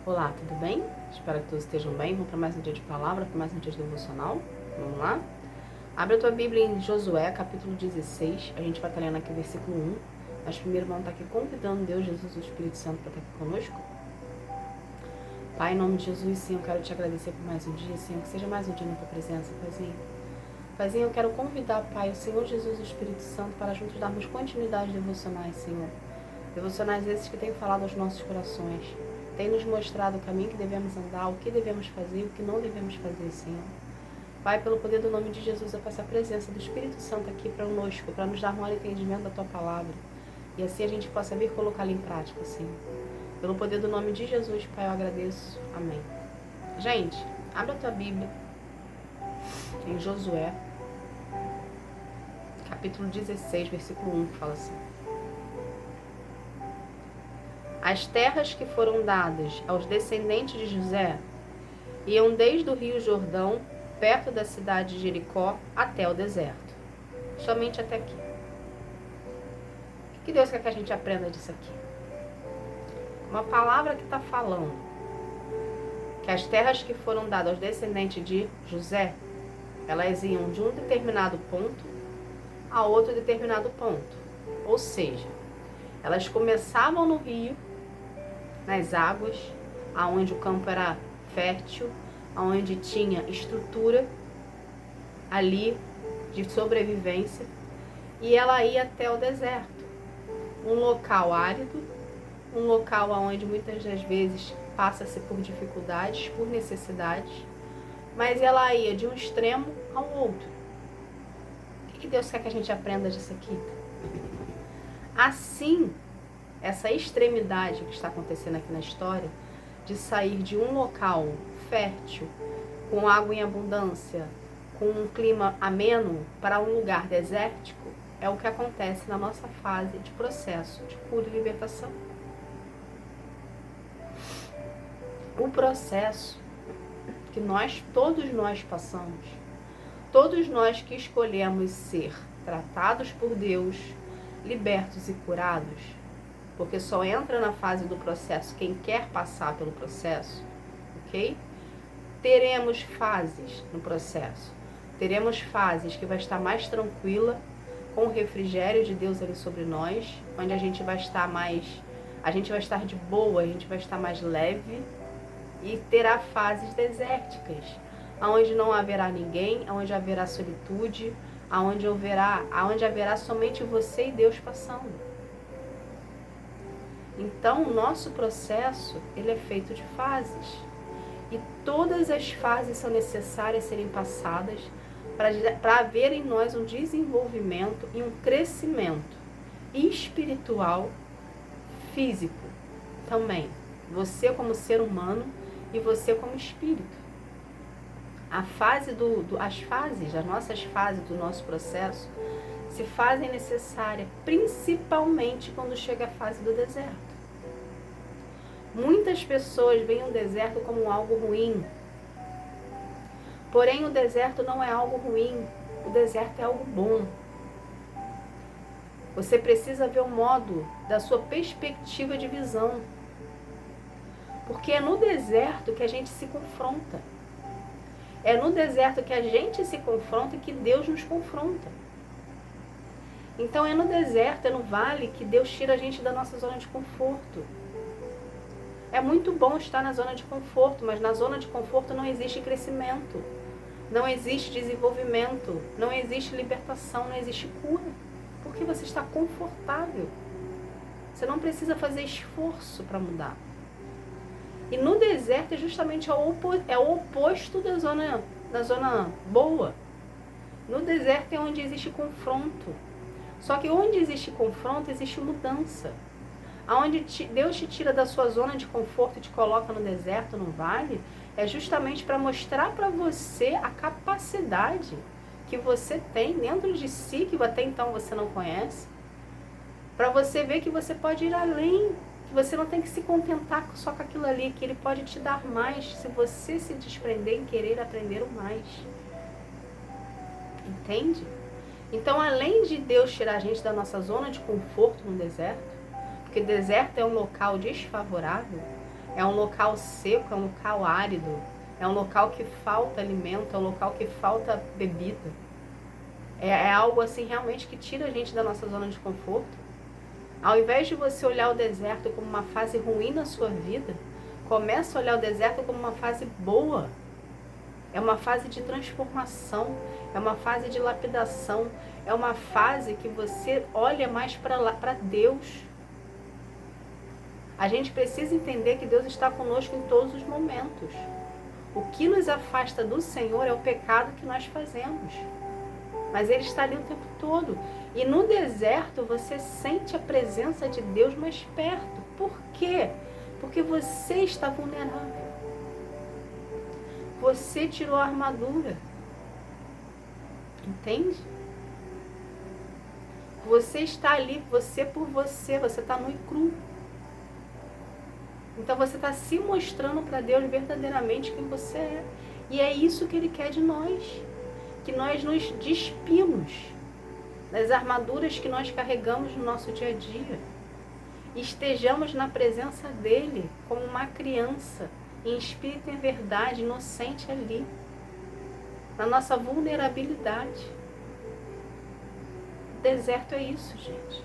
Olá, tudo bem? Espero que todos estejam bem. Vamos para mais um dia de palavra, para mais um dia de devocional. Vamos lá? Abre a tua Bíblia em Josué, capítulo 16. A gente vai estar lendo aqui o versículo 1. Mas primeiro vamos estar aqui convidando Deus, Jesus e o Espírito Santo para estar aqui conosco. Pai, em nome de Jesus, Senhor, eu quero te agradecer por mais um dia, Senhor, que seja mais um dia na tua presença, Paizinho. Paizinho, eu quero convidar, Pai, o Senhor Jesus e o Espírito Santo para juntos darmos continuidade devocionais, Senhor. Devocionais esses que têm falado aos nossos corações. Tem nos mostrado o caminho que devemos andar, o que devemos fazer e o que não devemos fazer, Senhor. Pai, pelo poder do nome de Jesus, eu peço a presença do Espírito Santo aqui para conosco, para nos dar maior entendimento da Tua Palavra. E assim a gente possa vir colocá-la em prática, Senhor. Pelo poder do nome de Jesus, Pai, eu agradeço. Amém. Gente, abre a tua Bíblia em Josué, capítulo 16, versículo 1, que fala assim: As terras que foram dadas aos descendentes de José iam desde o rio Jordão, perto da cidade de Jericó, até o deserto. Somente até aqui. O que Deus quer que a gente aprenda disso aqui? Uma palavra que está falando que as terras que foram dadas aos descendentes de José, elas iam de um determinado ponto a outro determinado ponto. Ou seja, elas começavam no rio, nas águas, aonde o campo era fértil, aonde tinha estrutura ali de sobrevivência, e ela ia até o deserto, um local árido, um local onde muitas das vezes passa-se por dificuldades, por necessidades, mas ela ia de um extremo ao outro. O que Deus quer que a gente aprenda disso aqui? Assim, essa extremidade que está acontecendo aqui na história, de sair de um local fértil, com água em abundância, com um clima ameno, para um lugar desértico, é o que acontece na nossa fase de processo de cura e libertação. O processo que todos nós passamos, todos nós que escolhemos ser tratados por Deus, libertos e curados, porque só entra na fase do processo quem quer passar pelo processo, ok? Teremos fases no processo. Teremos fases que vai estar mais tranquila, com o refrigério de Deus ali sobre nós, onde a gente vai estar de boa, a gente vai estar mais leve, e terá fases desérticas, onde não haverá ninguém, onde haverá solitude, onde haverá somente você e Deus passando. Então, o nosso processo, ele é feito de fases. E todas as fases são necessárias serem passadas para haver em nós um desenvolvimento e um crescimento espiritual, físico também. Você como ser humano e você como espírito. As nossas fases do nosso processo se fazem necessárias, principalmente quando chega a fase do deserto. Muitas pessoas veem o deserto como algo ruim. Porém, o deserto não é algo ruim. O deserto é algo bom. Você precisa ver o modo da sua perspectiva de visão. Porque é no deserto que a gente se confronta. É no deserto que a gente se confronta e que Deus nos confronta. Então é no deserto, é no vale que Deus tira a gente da nossa zona de conforto. É muito bom estar na zona de conforto, mas na zona de conforto não existe crescimento, não existe desenvolvimento, não existe libertação, não existe cura, porque você está confortável. Você não precisa fazer esforço para mudar. E no deserto é justamente o oposto da zona boa. No deserto é onde existe confronto. Só que onde existe confronto, existe mudança. Aonde Deus te tira da sua zona de conforto e te coloca no deserto, no vale, é justamente para mostrar para você a capacidade que você tem dentro de si, que até então você não conhece, para você ver que você pode ir além, que você não tem que se contentar só com aquilo ali, que Ele pode te dar mais se você se desprender em querer aprender o mais. Entende? Então, além de Deus tirar a gente da nossa zona de conforto no deserto, porque deserto é um local desfavorável, É um local seco, é um local árido, é um local que falta alimento, é um local que falta bebida. É algo assim realmente que tira a gente da nossa zona de conforto. Ao invés de você olhar o deserto como uma fase ruim na sua vida, começa a olhar o deserto como uma fase boa. É uma fase de transformação, é uma fase de lapidação, é uma fase que você olha mais para Deus. A gente precisa entender que Deus está conosco em todos os momentos. O que nos afasta do Senhor é o pecado que nós fazemos. Mas Ele está ali o tempo todo. E no deserto você sente a presença de Deus mais perto. Por quê? Porque você está vulnerável. Você tirou a armadura. Entende? Você está ali, você por você está nu e cru. Então você está se mostrando para Deus verdadeiramente quem você é. E é isso que Ele quer de nós. Que nós nos despimos das armaduras que nós carregamos no nosso dia a dia. E estejamos na presença dEle como uma criança, em espírito e em verdade, inocente ali. Na nossa vulnerabilidade. O deserto é isso, gente.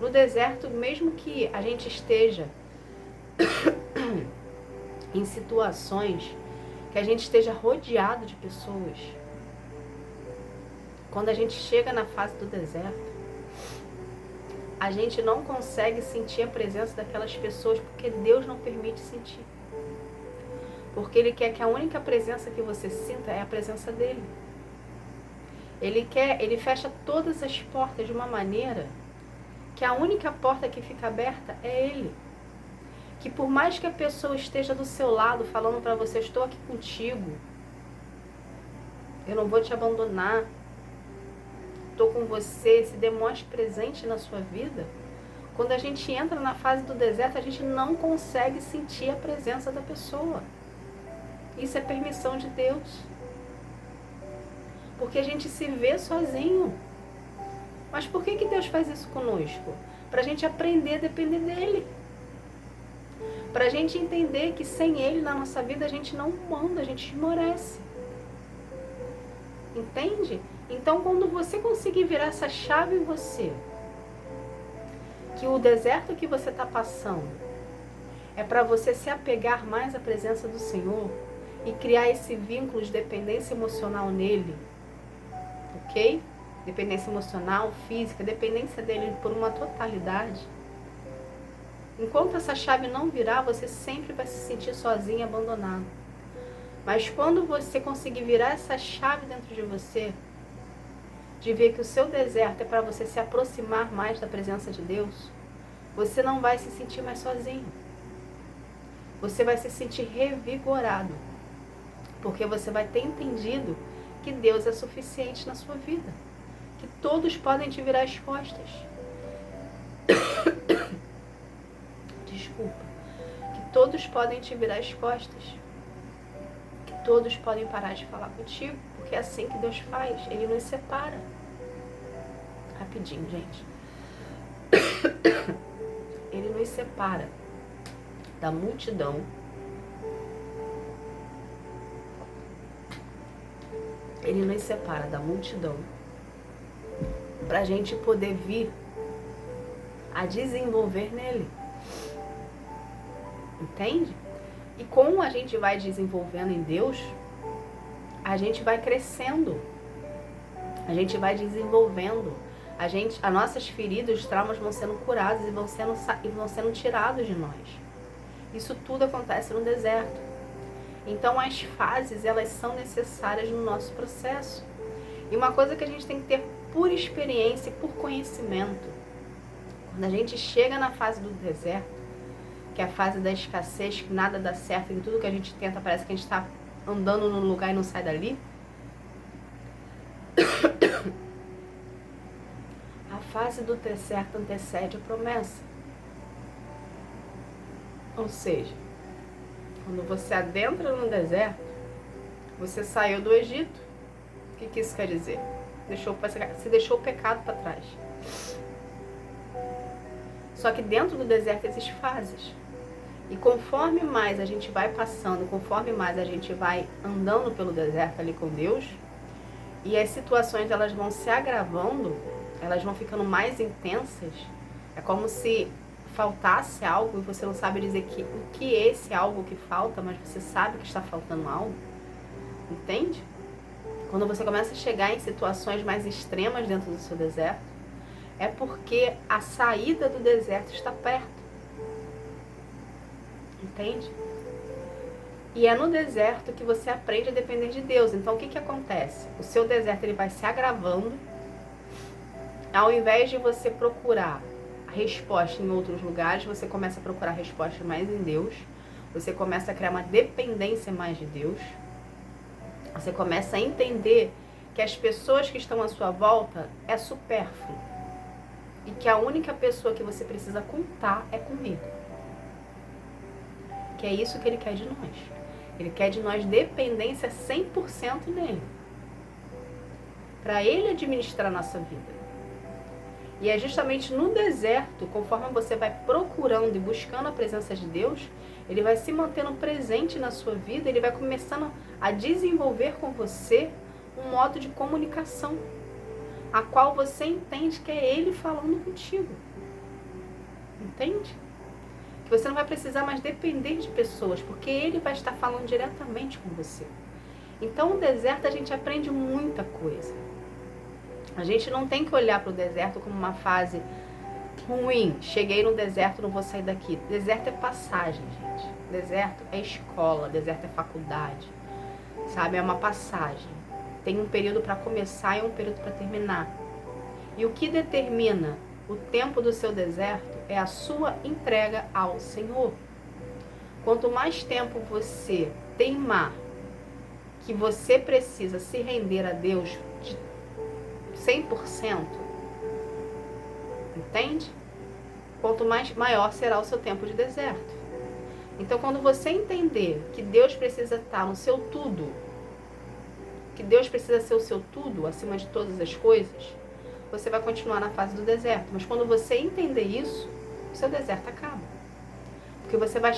No deserto, mesmo que a gente esteja em situações que a gente esteja rodeado de pessoas, quando a gente chega na fase do deserto, a gente não consegue sentir a presença daquelas pessoas porque Deus não permite sentir. Porque Ele quer que a única presença que você sinta é a presença dEle. Ele fecha todas as portas de uma maneira que a única porta que fica aberta é Ele. Que por mais que a pessoa esteja do seu lado falando para você, estou aqui contigo, eu não vou te abandonar, estou com você, se demonstre presente na sua vida, quando a gente entra na fase do deserto, a gente não consegue sentir a presença da pessoa. Isso é permissão de Deus. Porque a gente se vê sozinho. Mas por que Deus faz isso conosco? Para a gente aprender a depender dEle. Para a gente entender que sem Ele na nossa vida a gente não anda, a gente esmorece. Entende? Então quando você conseguir virar essa chave em você, que o deserto que você está passando é para você se apegar mais à presença do Senhor e criar esse vínculo de dependência emocional nele, ok? Dependência emocional, física, dependência dele por uma totalidade. Enquanto essa chave não virar, você sempre vai se sentir sozinho e abandonado. Mas quando você conseguir virar essa chave dentro de você, de ver que o seu deserto é para você se aproximar mais da presença de Deus, você não vai se sentir mais sozinho. Você vai se sentir revigorado. Porque você vai ter entendido que Deus é suficiente na sua vida. Que todos podem te virar as costas. Desculpa. Que todos podem te virar as costas. Que todos podem parar de falar contigo. Porque é assim que Deus faz. Ele nos separa. Rapidinho, gente. Ele nos separa da multidão. Ele nos separa da multidão para a gente poder vir a desenvolver nele. Entende? E como a gente vai desenvolvendo em Deus, a gente vai crescendo. A gente vai desenvolvendo. As nossas feridas, os traumas vão sendo curados e vão sendo tirados de nós. Isso tudo acontece no deserto. Então as fases, elas são necessárias no nosso processo. E uma coisa que a gente tem que ter por experiência e por conhecimento, quando a gente chega na fase do deserto, que é a fase da escassez, que nada dá certo, em tudo que a gente tenta parece que a gente está andando num lugar e não sai dali. A fase do deserto antecede a promessa. Ou seja, quando você adentra no deserto, você saiu do Egito. O que isso quer dizer? Você deixou o pecado para trás. Só que dentro do deserto existem fases. E conforme mais a gente vai passando, conforme mais a gente vai andando pelo deserto ali com Deus, e as situações elas vão se agravando, elas vão ficando mais intensas, é como se faltasse algo e você não sabe dizer o que é esse algo que falta, mas você sabe que está faltando algo, entende? Quando você começa a chegar em situações mais extremas dentro do seu deserto, é porque a saída do deserto está perto. Entende? E é no deserto que você aprende a depender de Deus. Então o que acontece? O seu deserto ele vai se agravando. Ao invés de você procurar a resposta em outros lugares, você começa a procurar a resposta mais em Deus. Você começa a criar uma dependência mais de Deus. Você começa a entender que as pessoas que estão à sua volta é supérfluo. E que a única pessoa que você precisa contar é com Ele. Que é isso que Ele quer de nós. Ele quer de nós dependência 100% nele. Para Ele administrar a nossa vida. E é justamente no deserto, conforme você vai procurando e buscando a presença de Deus, Ele vai se mantendo presente na sua vida, Ele vai começando a desenvolver com você um modo de comunicação, a qual você entende que é Ele falando contigo. Entende? Que você não vai precisar mais depender de pessoas, porque Ele vai estar falando diretamente com você. Então, no deserto a gente aprende muita coisa. A gente não tem que olhar para o deserto como uma fase ruim. Cheguei no deserto, não vou sair daqui. Deserto é passagem, gente. Deserto é escola, deserto é faculdade. Sabe? É uma passagem. Tem um período para começar e um período para terminar. E o que determina o tempo do seu deserto é a sua entrega ao Senhor. Quanto mais tempo você teimar que você precisa se render a Deus de 100%, entende? Quanto mais maior será o seu tempo de deserto. Então, quando você entender que Deus precisa estar no seu tudo, que Deus precisa ser o seu tudo acima de todas as coisas, você vai continuar na fase do deserto. Mas quando você entender isso, o seu deserto acaba. Porque você vai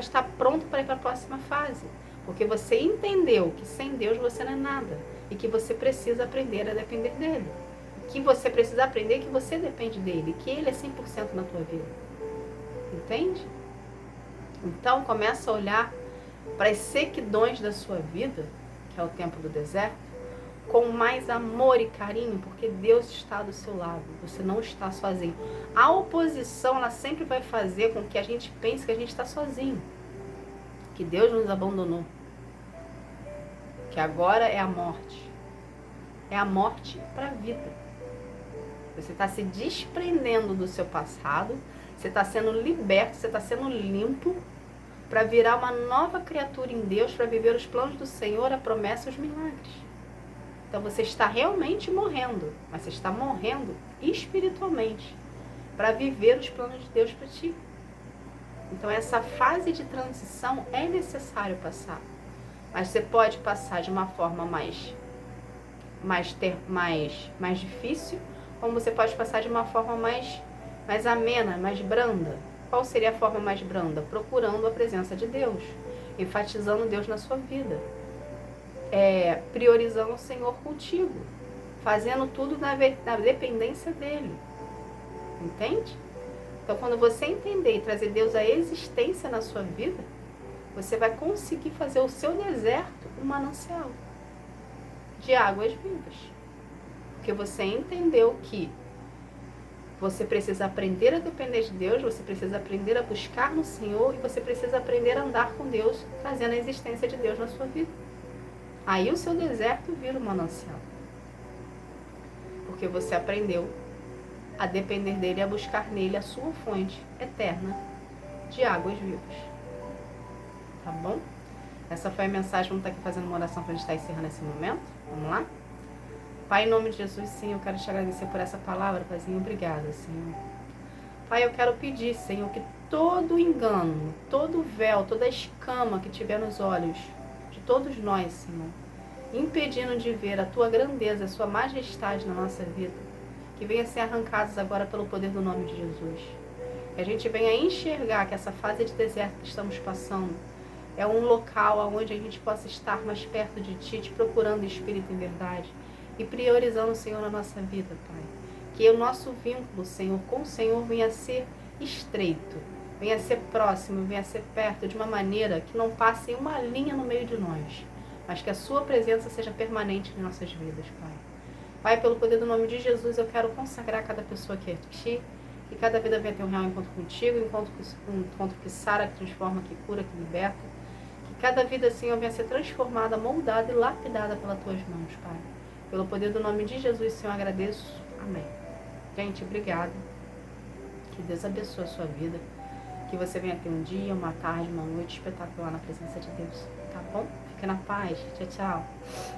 estar pronto para ir para a próxima fase. Porque você entendeu que sem Deus você não é nada. E que você precisa aprender a depender dele. Que você precisa aprender que você depende dele. Que ele é 100% na tua vida. Entende? Então começa a olhar para as sequidões da sua vida, que é o tempo do deserto, com mais amor e carinho, porque Deus está do seu lado. Você não está sozinho. A oposição, ela sempre vai fazer com que a gente pense que a gente está sozinho. Que Deus nos abandonou. Que agora é a morte. É a morte para a vida. Você está se desprendendo do seu passado. Você está sendo liberto, você está sendo limpo para virar uma nova criatura em Deus, para viver os planos do Senhor, a promessa e os milagres. Então você está realmente morrendo, mas você está morrendo espiritualmente para viver os planos de Deus para ti. Então essa fase de transição é necessário passar. Mas você pode passar de uma forma mais difícil, como você pode passar de uma forma mais amena, mais branda. Qual seria a forma mais branda? Procurando a presença de Deus, enfatizando Deus na sua vida. Priorizando o Senhor contigo, fazendo tudo na dependência dele, entende? Então quando você entender e trazer Deus à existência na sua vida, você vai conseguir fazer o seu deserto um manancial de águas vivas, porque você entendeu que você precisa aprender a depender de Deus, você precisa aprender a buscar no Senhor e você precisa aprender a andar com Deus, trazendo a existência de Deus na sua vida. Aí o seu deserto vira um manancial. Porque você aprendeu a depender dele e a buscar nele a sua fonte eterna de águas vivas. Tá bom? Essa foi a mensagem. Vamos estar aqui fazendo uma oração para a gente estar encerrando esse momento. Vamos lá? Pai, em nome de Jesus, Senhor, eu quero te agradecer por essa palavra, Paizinho. Obrigada, Senhor. Pai, eu quero pedir, Senhor, que todo engano, todo véu, toda escama que tiver nos olhos de todos nós, Senhor, impedindo de ver a tua grandeza, a sua majestade na nossa vida, que venha ser arrancados agora pelo poder do nome de Jesus. Que a gente venha enxergar que essa fase de deserto que estamos passando é um local onde a gente possa estar mais perto de Ti, te procurando em espírito e em verdade e priorizando o Senhor na nossa vida, Pai. Que o nosso vínculo, Senhor, com o Senhor venha a ser estreito, venha a ser próximo, venha a ser perto de uma maneira que não passe uma linha no meio de nós, mas que a Sua presença seja permanente em nossas vidas, Pai. Pai, pelo poder do nome de Jesus, eu quero consagrar cada pessoa aqui a Ti, que cada vida venha ter um real encontro contigo, um encontro que sara, que transforma, que cura, que liberta. Que cada vida, Senhor, venha a ser transformada, moldada e lapidada pelas Tuas mãos, Pai. Pelo poder do nome de Jesus, Senhor, agradeço. Amém. Gente, obrigada. Que Deus abençoe a sua vida. Que você venha ter um dia, uma tarde, uma noite espetacular na presença de Deus. Tá bom? Fica na paz. Tchau, tchau.